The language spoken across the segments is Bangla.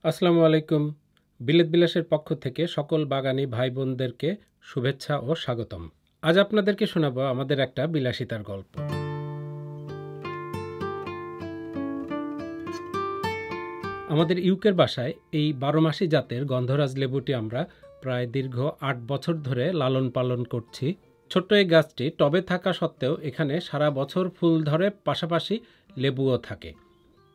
আসসালামু আলাইকুম। বিলেত বিলাসের পক্ষ থেকে সকল বাগানী ভাই বোনদেরকে শুভেচ্ছা ও স্বাগতম। আজ আপনাদেরকে শোনাবো আমাদের একটা বিলাসিতার গল্প। আমাদের ইউকের বাসায় এই ১২ মাসি জাতের গন্ধরাজ লেবুটি আমরা প্রায় দীর্ঘ ৮ বছর ধরে লালন পালন করছি। ছোট্ট এই গাছটি টবে থাকা সত্ত্বেও এখানে সারা বছর ফুল ধরে, পাশাপাশি লেবুও থাকে।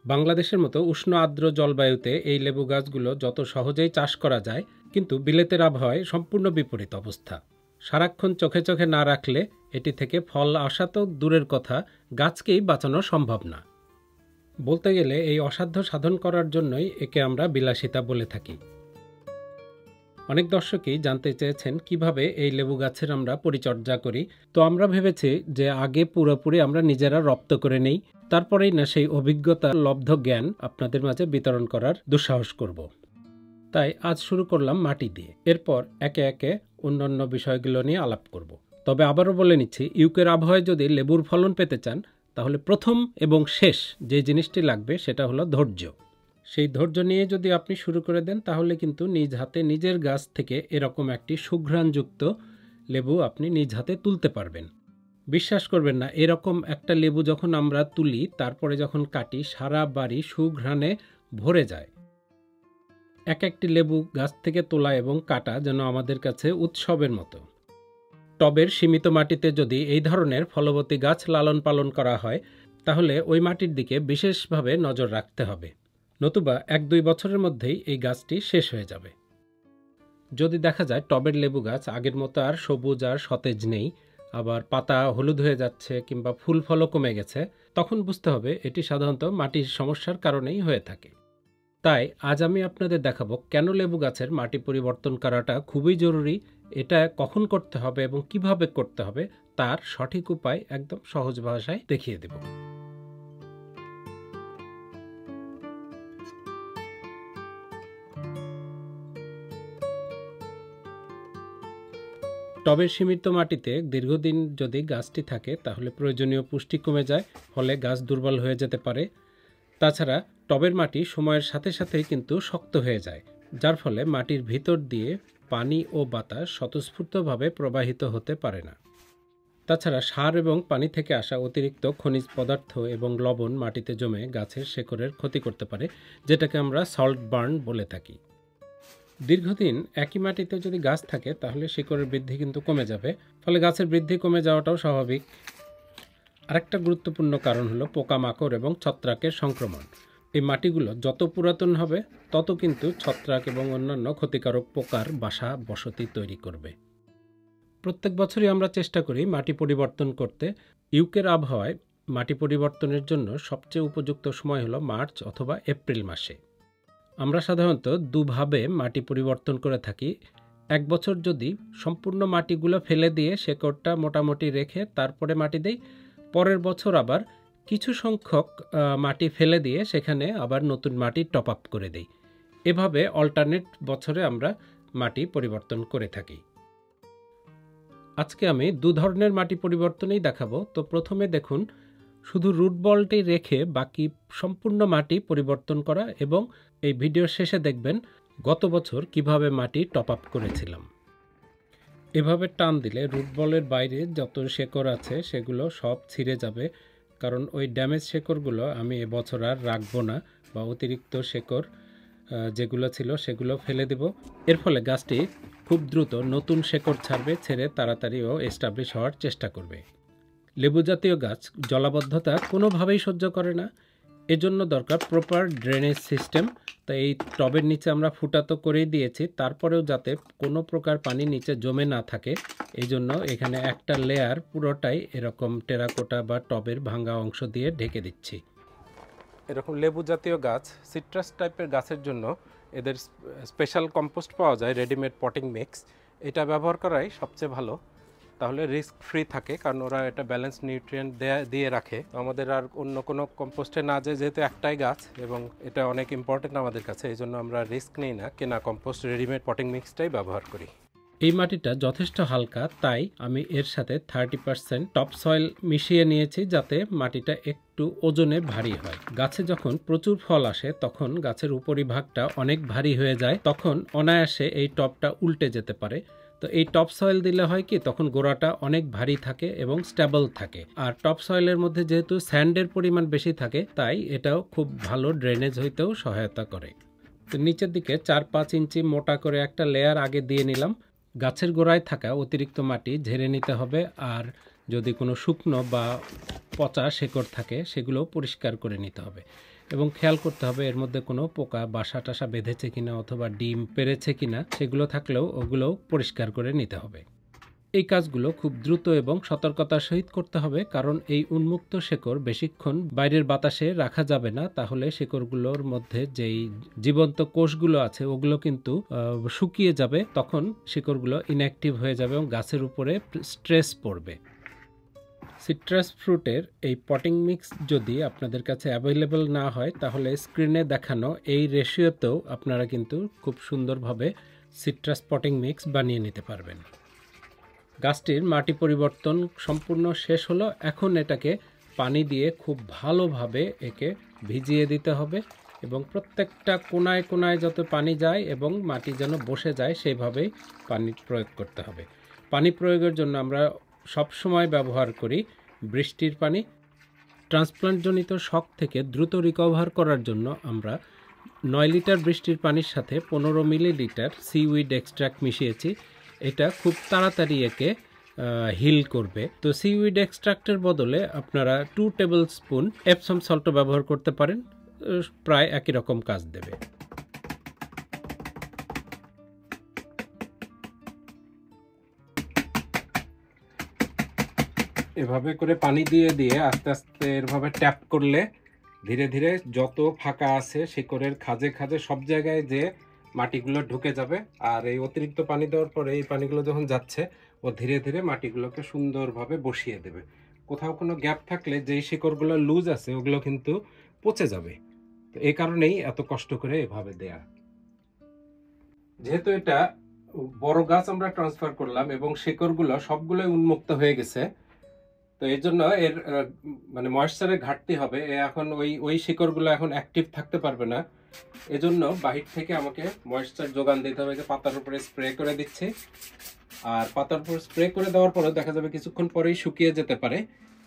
বাংলাদেশের মতো উষ্ণ আর্দ্র জলবায়ুতে এই লেবু গাছগুলো যত সহজেই চাষ করা যায়, কিন্তু বিলেতের আবহাওয়ায় সম্পূর্ণ বিপরীত অবস্থা। সারাক্ষণ চোখে চোখে না রাখলে এটি থেকে ফল আসা তো দূরের কথা, গাছকেই বাঁচানো সম্ভব না। বলতে গেলে এই অসাধ্য সাধন করার জন্যই একে আমরা বিলাসিতা বলে থাকি। অনেক দর্শকই জানতে চেয়েছেন কিভাবে এই লেবু গাছের আমরা পরিচর্যা করি। তো আমরা ভেবেছি যে আগে পুরোপুরি আমরা নিজেরা রপ্ত করে নেই, তারপরেই না সেই অভিজ্ঞতা লব্ধ জ্ঞান আপনাদের মাঝে বিতরণ করার দুঃসাহস করব। তাই আজ শুরু করলাম মাটি দিয়ে, এরপর একে একে অন্যান্য বিষয়গুলো নিয়ে আলাপ করব। তবে আবারও বলে নিচ্ছি, ইউকের আবহাওয়ায় যদি লেবুর ফলন পেতে চান, তাহলে প্রথম এবং শেষ যে জিনিসটি লাগবে সেটা হলো ধৈর্য। সেই ধৈর্য নিয়ে যদি আপনি শুরু করে দেন, তাহলে কিন্তু নিজ হাতে নিজের গাছ থেকে এরকম একটি সুঘ্রাণযুক্ত লেবু আপনি নিজ হাতে তুলতে পারবেন। বিশ্বাস করবেন না, এরকম একটা লেবু যখন আমরা তুলি, তারপরে যখন কাটি, সারা বাড়ি সুঘ্রাণে ভরে যায়। এক একটি লেবু গাছ থেকে তোলা এবং কাটা যেন আমাদের কাছে উৎসবের মতো। টবের সীমিত মাটিতে যদি এই ধরনের ফলবতী গাছ লালন পালন করা হয়, তাহলে ওই মাটির দিকে বিশেষভাবে নজর রাখতে হবে, নতুবা ১-২ বছরের মধ্যেই এই গাছটি শেষ হয়ে যাবে। যদি দেখা যায় টবের লেবু গাছ আগের মতো আর সবুজ আর সতেজ নেই, আবার পাতা হলুদ হয়ে যাচ্ছে কিংবা ফুল ফলও কমে গেছে, তখন বুঝতে হবে এটি সাধারণত মাটির সমস্যার কারণেই হয়ে থাকে। তাই আজ আমি আপনাদের দেখাবো কেন লেবু গাছের মাটি পরিবর্তন করাটা খুবই জরুরি, এটা কখন করতে হবে এবং কিভাবে করতে হবে তার সঠিক উপায় একদম সহজ ভাষায় দেখিয়ে দেব। টবের সীমিত মাটিতে দীর্ঘদিন যদি গাছটি থাকে, তাহলে প্রয়োজনীয় পুষ্টি কমে যায়, ফলে গাছ দুর্বল হয়ে যেতে পারে। তাছাড়া টবের মাটি সময়ের সাথে সাথেই কিন্তু শক্ত হয়ে যায়, যার ফলে মাটির ভিতর দিয়ে পানি ও বাতাস স্বতঃস্ফূর্তভাবে প্রবাহিত হতে পারে না। তাছাড়া সার এবং পানি থেকে আসা অতিরিক্ত খনিজ পদার্থ এবং লবণ মাটিতে জমে গাছের শেকড়ের ক্ষতি করতে পারে, যেটাকে আমরা সল্ট বার্ন বলে থাকি। দীর্ঘদিন একই মাটিতে যদি গাছ থাকে, তাহলে শিকড়ের বৃদ্ধি কিন্তু কমে যাবে, ফলে গাছের বৃদ্ধি কমে যাওয়াটাও স্বাভাবিক। আরেকটা গুরুত্বপূর্ণ কারণ হলো পোকামাকড় এবং ছত্রাকের সংক্রমণ। এই মাটিগুলো যত পুরাতন হবে, তত কিন্তু ছত্রাক এবং অন্যান্য ক্ষতিকারক পোকার বাসা বসতি তৈরি করবে। প্রত্যেক বছরই আমরা চেষ্টা করি মাটি পরিবর্তন করতে। ইউকের আবহাওয়ায় মাটি পরিবর্তনের জন্য সবচেয়ে উপযুক্ত সময় হলো মার্চ অথবা এপ্রিল মাসে। আমরা সাধারণত দুভাবে মাটি পরিবর্তন করে থাকি। এক বছর যদি সম্পূর্ণ মাটিগুলো ফেলে দিয়ে শেকড়টা মোটামুটি রেখে তারপরে মাটি দেই, পরের বছর আবার কিছু সংখ্যক মাটি ফেলে দিয়ে সেখানে আবার নতুন মাটি টপ আপ করে দেই। এভাবে অল্টারনেট বছরে আমরা মাটি পরিবর্তন করে থাকি। আজকে আমি দু ধরনের মাটি পরিবর্তনই দেখাবো। তো প্রথমে দেখুন, শুধু রুট বলটি রেখে বাকি সম্পূর্ণ মাটি পরিবর্তন করা, এবং এই ভিডিওর শেষে দেখবেন গত বছর কিভাবে মাটি টপ আপ করেছিলাম। এভাবে টান দিলে রুট বলের বাইরে যত শেকড় আছে সেগুলো সব ছিঁড়ে যাবে, কারণ ওই ড্যামেজ শেকড়গুলো আমি এবছর আর রাখবো না, বা অতিরিক্ত শেকড় যেগুলো ছিল সেগুলো ফেলে দেব। এর ফলে গাছটি খুব দ্রুত নতুন শেকড় ছাড়বে, ছেড়ে তাড়াতাড়ি ও এস্টাবলিশ হওয়ার চেষ্টা করবে। লেবু জাতীয় গাছ জলাবদ্ধতা কোনোভাবেই সহ্য করে না, এজন্য দরকার প্রপার ড্রেনেজ সিস্টেম। তাই এই টবের নিচে আমরা ফুটা তো করেই দিয়েছি, তারপরেও যাতে কোনো প্রকার পানি নিচে জমে না থাকে, এই জন্য এখানে একটা লেয়ার পুরোটাই এরকম টেরাকোটা বা টবের ভাঙা অংশ দিয়ে ঢেকে দিচ্ছি। এরকম লেবু জাতীয় গাছ, সিট্রাস টাইপের গাছের জন্য এদের স্পেশাল কম্পোস্ট পাওয়া যায়, রেডিমেড পটিং মিক্স। এটা ব্যবহার করাই সবচেয়ে ভালো, তাহলে রিস্ক ফ্রি থাকে, কারণ ওরা এটা ব্যালেন্স নিউট্রিয়েন্ট দিয়ে রাখে। আমাদের আর অন্য কোনো কম্পোস্টে না যায়, যেহেতু একটাই গাছ এবং এটা অনেক ইম্পর্টেন্ট আমাদের কাছে, এই জন্য আমরা রিস্ক নিই না, কেনা কম্পোস্ট রেডিমেড পটিং মিক্সটাই ব্যবহার করি। এই মাটিটা যথেষ্ট হালকা, তাই আমি এর সাথে 30% টপ সয়েল মিশিয়ে নিয়েছি যাতে মাটিটা একটু ওজনে ভারী হয়। গাছে যখন প্রচুর ফল আসে তখন গাছের উপরিভাগটা অনেক ভারী হয়ে যায়, তখন অনায়াসে এই টপটা উল্টে যেতে পারে। তো এই টপ সয়েল দিলে হয় কি, তখন গোড়াটা অনেক ভারী থাকে এবং স্টেবল থাকে। আর টপ সয়েলের মধ্যে যেহেতু স্যান্ডের পরিমাণ বেশি থাকে, তাই এটাও খুব ভালো ড্রেনেজ হইতেও সহায়তা করে। তো নিচের দিকে 4-5 ইঞ্চি মোটা করে একটা লেয়ার আগে দিয়ে নিলাম। গাছের গোড়ায় থাকা অতিরিক্ত মাটি ঝেড়ে নিতে হবে, আর যদি কোনো শুকনো বা পচা শেকড় থাকে সেগুলো পরিষ্কার করে নিতে হবে এবং খেয়াল করতে হবে এর মধ্যে কোনো পোকা বাসা টাসা বেঁধেছে কিনা অথবা ডিম পেড়েছে কিনা, সেগুলো থাকলেও ওগুলোও পরিষ্কার করে নিতে হবে। এই কাজগুলো খুব দ্রুত এবং সতর্কতার সহিত করতে হবে, কারণ এই উন্মুক্ত শেকড় বেশিক্ষণ বাইরের বাতাসে রাখা যাবে না, তাহলে শেকড়গুলোর মধ্যে যেই জীবন্ত কোষগুলো আছে ওগুলো কিন্তু শুকিয়ে যাবে, তখন শিকড়গুলো ইনঅ্যাক্টিভ হয়ে যাবে এবং গাছের উপরে স্ট্রেস পড়বে। সিট্রাস ফ্রুটের এই পটিং মিক্স যদি আপনাদের কাছে অ্যাভেলেবল না হয়, তাহলে স্ক্রিনে দেখানো এই রেশিওতেও আপনারা কিন্তু খুব সুন্দরভাবে সিট্রাস পটিং মিক্স বানিয়ে নিতে পারবেন। গাছটির মাটি পরিবর্তন সম্পূর্ণ শেষ হলো। এখন এটাকে পানি দিয়ে খুব ভালোভাবে একে ভিজিয়ে দিতে হবে এবং প্রত্যেকটা কোনায় কোনায় যত পানি যায় এবং মাটি যেন বসে যায় সেইভাবেই পানি প্রয়োগ করতে হবে। পানি প্রয়োগের জন্য আমরা সবসময় ব্যবহার করি বৃষ্টির পানি। ট্রান্সপ্লান্টজনিত শক থেকে দ্রুত রিকভার করার জন্য আমরা 9 লিটার বৃষ্টির পানির সাথে 15 মিলিলিটার সিউইড এক্সট্র্যাক্ট মিশিয়েছি। এটা খুব তাড়াতাড়ি একে হিল করবে। তো সিউইড এক্সট্র্যাক্টের বদলে আপনারা 2 টেবিল স্পুন এপসম সল্টও ব্যবহার করতে পারেন, প্রায় একই রকম কাজ দেবে। এভাবে করে পানি দিয়ে দিয়ে আস্তে আস্তে এভাবে ট্যাপ করলে ধীরে ধীরে যত ফাঁকা আছে শিকড়ের খাঁজে খাঁজে সব জায়গায় যে মাটিগুলো ঢুকে যাবে। আর এই অতিরিক্ত পানি দেওয়ার পরে এই পানিগুলো যখন যাচ্ছে ও ধীরে ধীরে মাটিগুলোকে সুন্দরভাবে বসিয়ে দেবে। কোথাও কোনো গ্যাপ থাকলে যেই শিকড়গুলো লুজ আছে ওগুলো কিন্তু পচে যাবে। তো এই কারণেই এত কষ্ট করে এভাবে দেয়া। যেহেতু এটা বড় গাছ আমরা ট্রান্সফার করলাম এবং শিকড়গুলো সবগুলোই উন্মুক্ত হয়ে গেছে, তো এর জন্য এর মানে ময়েশ্চারের ঘাটতি হবে। এখন ওই শিকড়গুলো এখন অ্যাক্টিভ থাকতে পারবে না, এজন্য বাহির থেকে আমাকে ময়েশ্চার যোগান দিতে হবে। পাতার উপরে স্প্রে করে দিচ্ছি, আর পাতার উপর স্প্রে করে দেওয়ার পরে দেখা যাবে কিছুক্ষণ পরেই শুকিয়ে যেতে পারে।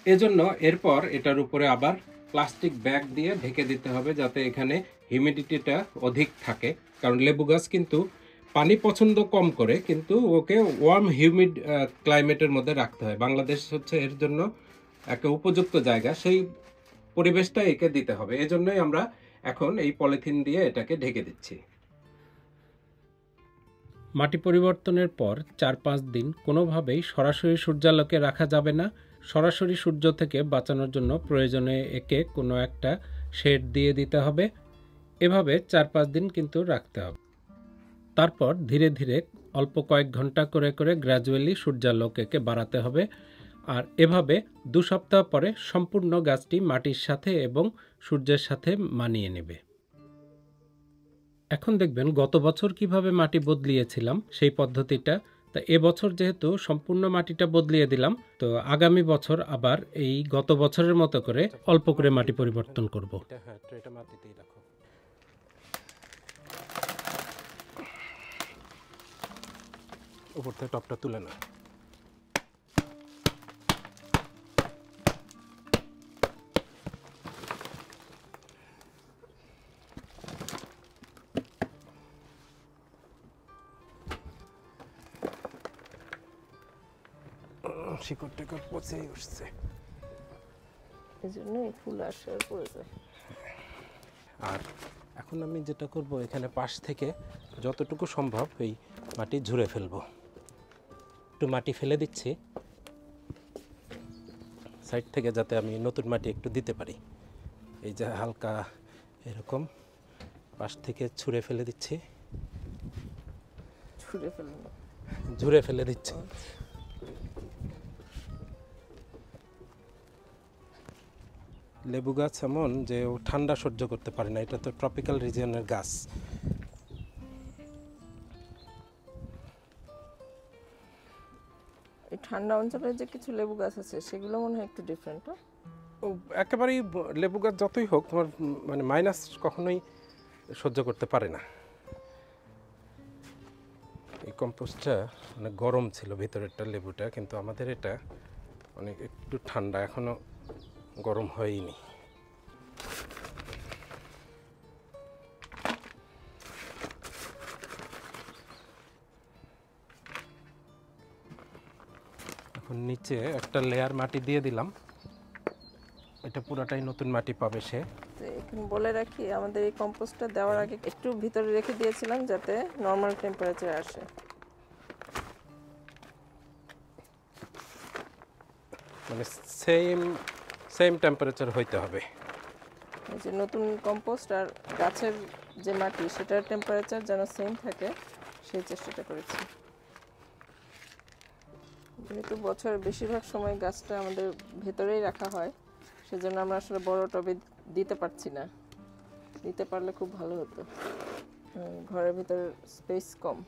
এজন্য এরপর এটার উপরে আবার প্লাস্টিক ব্যাগ দিয়ে ঢেকে দিতে হবে যাতে এখানে হিউমিডিটিটা অধিক থাকে, কারণ লেবু গাছ কিন্তু পানি পছন্দ কম করে, কিন্তু ওকে ওয়ার্ম হিউমিড ক্লাইমেটের মধ্যে রাখতে হয়। বাংলাদেশ হচ্ছে এর জন্য একটা উপযুক্ত জায়গা, সেই পরিবেশটা একে দিতে হবে। এজন্যই আমরা এখন এই পলিথিন দিয়ে এটাকে ঢেকে দিচ্ছি। মাটি পরিবর্তনের পর 4-5 দিন কোনোভাবেই সরাসরি সূর্যালোকে রাখা যাবে না। সরাসরি সূর্য থেকে বাঁচানোর জন্য প্রয়োজনে একে কোনো একটা শেড দিয়ে দিতে হবে। এভাবে 4-5 দিন কিন্তু রাখতে হবে। তারপর ধীরে ধীরে অল্প কয়েক ঘন্টা করে করে গ্র্যাজুয়ালি সূর্যালোক একে বাড়াতে হবে। আর এভাবে 2 সপ্তাহ পরে সম্পূর্ণ গাছটি মাটির সাথে এবং সূর্যের সাথে মানিয়ে নেবে। এখন দেখবেন গত বছর কিভাবে মাটি বদলিয়েছিলাম সেই পদ্ধতিটা। তা এবছর যেহেতু সম্পূর্ণ মাটিটা বদলিয়ে দিলাম, তো আগামী বছর আবার এই গত বছরের মতো করে অল্প করে মাটি পরিবর্তন করব। উপর থেকে টপটা তুলে না। শিকড় টিকড় পচেই উঠছে, এজন্য এই ফুল আসার প্রয়োজন। আর এখন আমি যেটা করব, এখানে পাশ থেকে যতটুকু সম্ভব এই মাটি ঝুরে ফেলবো। একটু মাটি ফেলে দিচ্ছি সাইড থেকে, যাতে আমি নতুন মাটি একটু দিতে পারি। এই যে হালকা এরকম পাশ থেকে ছুঁড়ে ফেলে দিচ্ছি, ঝুরে ফেলে দিচ্ছি। লেবু গাছ এমন যে ও ঠান্ডা সহ্য করতে পারে না, এটা তো ট্রপিক্যাল রিজিয়নের গাছ। এই ঠান্ডা অঞ্চলের যে কিছু লেবু গাছ আছে সেগুলো মনে হয় একটু ডিফারেন্ট। একেবারেই লেবু গাছ যতই হোক তোমার মানে মাইনাস কখনোই সহ্য করতে পারে না। এই কম্পোস্টটা অনেক গরম ছিল ভিতরেরটা লেবুটা, কিন্তু আমাদের এটা অনেক একটু ঠান্ডা, এখনো গরম হয়নি। এখন নিচে একটা লেয়ার মাটি দিয়ে দিলাম, এটা পুরাটাই নতুন মাটি পাবে সে। এখানে বলে রাখি, আমাদের এই কম্পোস্টটা দেওয়ার আগে একটু ভিতরে রেখে দিয়েছিলাম যাতে নর্মাল টেম্পারেচার আসে। মানে সেম সেম টেম্পারেচার হইতে হবে। এই যে নতুন কম্পোস্ট আর গাছের যে মাটি সেটার টেম্পারেচার যেন সেম থাকে সেই চেষ্টাটা করেছি। যেহেতু বছরের বেশিরভাগ সময় গাছটা আমাদের ভেতরেই রাখা হয়, সেজন্য আমরা আসলে বড় টবে দিতে পারছি না। দিতে পারলে খুব ভালো হতো, ঘরের ভিতর স্পেস কম।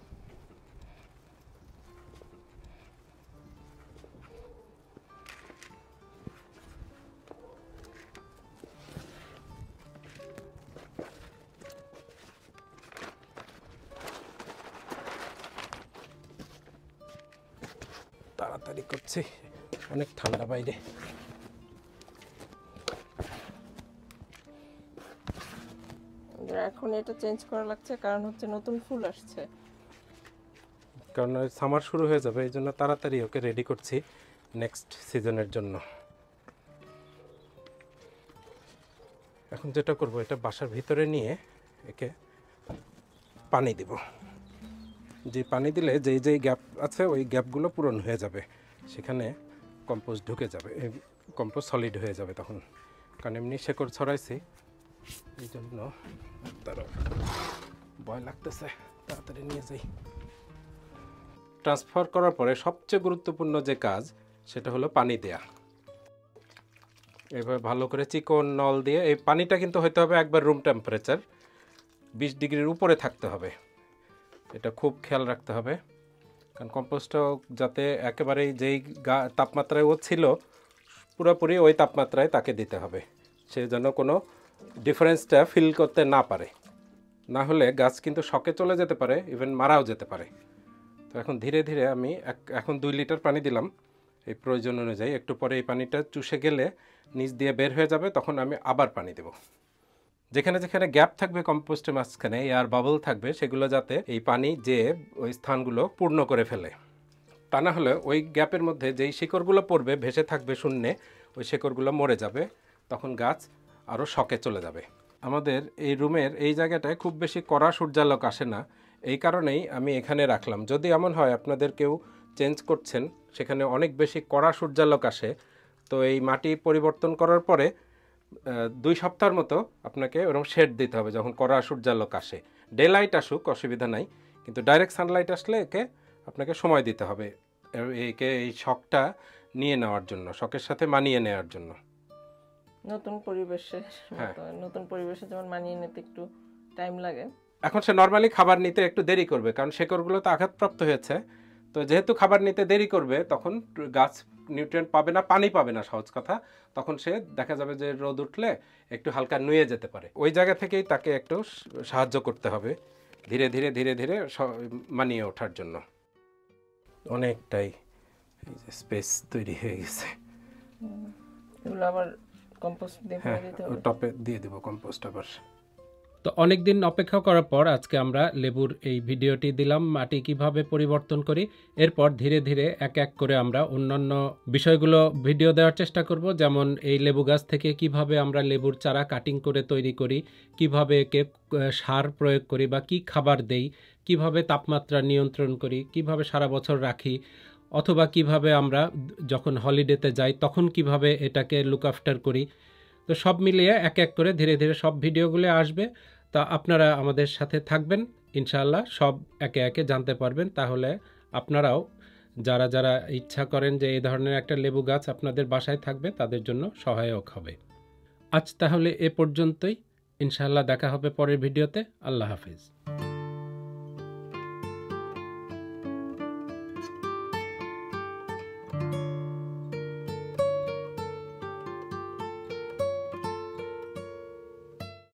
তাড়াতাড়ি করছি, অনেক ঠান্ডা বাইরে। এখন এটা চেঞ্জ করা লাগছে কারণ হচ্ছে নতুন ফুল আসছে, কারণ সামার শুরু হয়ে যাবে, এই জন্য তাড়াতাড়ি ওকে রেডি করছি নেক্সট সিজনের জন্য। এখন যেটা করব, এটা বাসার ভিতরে নিয়ে একে পানি দিব। যে পানি দিলে যেই যেই গ্যাপ আছে ওই গ্যাপগুলো পূরণ হয়ে যাবে, সেখানে কম্পোস্ট ঢুকে যাবে, কম্পোস্ট সলিড হয়ে যাবে তখন। কারণ এমনি শেকড় ছড়াইছি, এই জন্য তার ভয় লাগতেছে, তাড়াতাড়ি নিয়ে যাই। ট্রান্সফার করার পরে সবচেয়ে গুরুত্বপূর্ণ যে কাজ সেটা হলো পানি দেয়া। এভাবে ভালো করে চিকন নল দিয়ে, এই পানিটা কিন্তু হইতে হবে একবার রুম টেম্পারেচার 20 ডিগ্রির উপরে থাকতে হবে, এটা খুব খেয়াল রাখতে হবে। কারণ কম্পোস্টও যাতে একেবারেই যেই তাপমাত্রায় ও ছিল পুরোপুরি ওই তাপমাত্রায় তাকে দিতে হবে, সে যেন কোনো ডিফারেন্সটা ফিল করতে না পারে, না হলে গাছ কিন্তু শকে চলে যেতে পারে, ইভেন মারাও যেতে পারে। তো এখন ধীরে ধীরে আমি এখন 2 লিটার পানি দিলাম এই প্রয়োজন অনুযায়ী। একটু পরে এই পানিটা চুষে গেলে নিচ দিয়ে বের হয়ে যাবে, তখন আমি আবার পানি দেব। যেখানে যেখানে গ্যাপ থাকবে কম্পোস্টের মাঝখানে, এয়ার বাবল থাকবে, সেগুলো যাতে এই পানি যে ওই স্থানগুলো পূর্ণ করে ফেলে। তা না হলে ওই গ্যাপের মধ্যে যেই শিকড়গুলো পড়বে ভেসে থাকবে শূন্যে, ওই শিকড়গুলো মরে যাবে, তখন গাছ আরও শকে চলে যাবে। আমাদের এই রুমের এই জায়গাটায় খুব বেশি কড়া সূর্যালোক আসে না, এই কারণেই আমি এখানে রাখলাম। যদি এমন হয় আপনাদের কেউ চেঞ্জ করছেন, সেখানে অনেক বেশি কড়া সূর্যালোক আসে, তো এই মাটি পরিবর্তন করার পরে 2 সপ্তাহের মতো আপনাকে ওরকম শেড দিতে হবে, যখন কড়া সূর্যালোক আসে। ডে লাইট আসুক অসুবিধা নাই, কিন্তু ডাইরেক্ট সানলাইট আসলে একে আপনাকে সময় দিতে হবে একে এই শকটা নিয়ে নেওয়ার জন্য, শকের সাথে মানিয়ে নেওয়ার জন্য। নতুন পরিবেশে নতুন পরিবেশে যেমন মানিয়ে নিতে একটু টাইম লাগে। এখন সে নর্মালি খাবার নিতে একটু দেরি করবে, কারণ শেকড়গুলো তো আঘাতপ্রাপ্ত হয়েছে, তো যেহেতু খাবার নিতে দেরি করবে তখন গাছ নিউট্রিয়েন্ট পাবে না, পানি পাবে না, সহজ কথা। তখন সে দেখা যাবে যে রোদ উঠলে একটু হালকা নুয়ে যেতে পারে, ওই জায়গা থেকেই তাকে একটু সাহায্য করতে হবে ধীরে ধীরে ধীরে ধীরে মানিয়ে ওঠার জন্য। অনেকটাই স্পেস তৈরি হয়ে গেছে, এগুলো আবার কম্পোস্ট দিয়ে ভরে দিতে হবে, টপে দিয়ে দেব কম্পোস্ট আবার। তো অনেক দিন অপেক্ষা করার পর আজকে আমরা লেবুর এই ভিডিওটি দিলাম, মাটি কিভাবে পরিবর্তন করি। এরপর ধীরে ধীরে এক এক করে আমরা অন্যান্য বিষয়গুলো ভিডিও দেওয়ার চেষ্টা করব, যেমন এই লেবু গাছ থেকে কিভাবে আমরা লেবুর চারা কাটিং করে তৈরি করি, কিভাবে একে সার প্রয়োগ করি বা কি খাবার দেই, কিভাবে তাপমাত্রা নিয়ন্ত্রণ করি, কিভাবে সারা বছর রাখি, অথবা কিভাবে আমরা যখন হলিডেতে যাই তখন কিভাবে এটাকে লুক আফটার করি। তো সব মিলিয়ে এক এক করে ধীরে ধীরে সব ভিডিওগুলো আসবে, তা আপনারা আমাদের সাথে থাকবেন, ইনশাআল্লাহ সব একে একে জানতে পারবেন। তাহলে আপনারাও যারা যারা ইচ্ছা করেন যে এই ধরনের একটা লেবু গাছ আপনাদের বাসায় থাকবে, তাদের জন্য সহায়ক হবে। আজ তাহলে এ পর্যন্তই, ইনশাআল্লাহ দেখা হবে পরের ভিডিওতে। আল্লাহ হাফিজ।